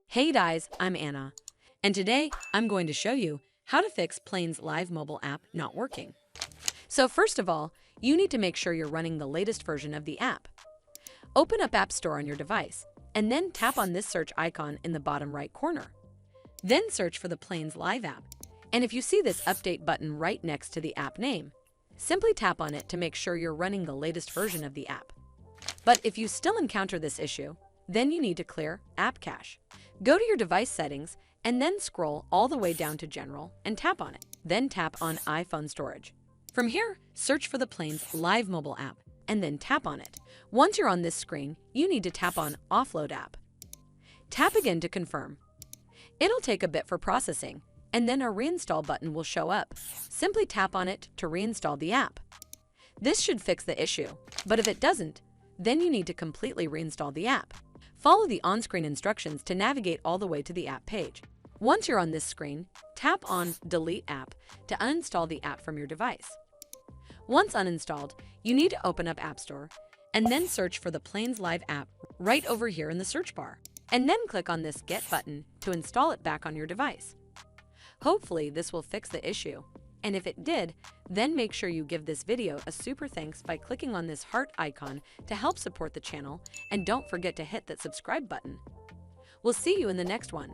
Hey guys, I'm Anna, and today I'm going to show you how to fix Plane's live mobile app not working. So first of all, you need to make sure you're running the latest version of the app. Open up App Store on your device, and then tap on this search icon in the bottom right corner. Then search for the Plane's live app, and if you see this update button right next to the app name, simply tap on it to make sure you're running the latest version of the app. But if you still encounter this issue, then you need to clear App Cache. Go to your device settings and then scroll all the way down to General and tap on it. Then tap on iPhone Storage. From here, search for the Plane's live mobile app and then tap on it. Once you're on this screen, you need to tap on Offload App. Tap again to confirm. It'll take a bit for processing, and then a reinstall button will show up. Simply tap on it to reinstall the app. This should fix the issue, but if it doesn't, then you need to completely reinstall the app. Follow the on-screen instructions to navigate all the way to the app page. Once you're on this screen, tap on Delete App to uninstall the app from your device. Once uninstalled, you need to open up App Store and then search for the Plane's Live app right over here in the search bar, and then click on this Get button to install it back on your device. Hopefully this will fix the issue, and if it did, then make sure you give this video a super thanks by clicking on this heart icon to help support the channel, and don't forget to hit that subscribe button. We'll see you in the next one.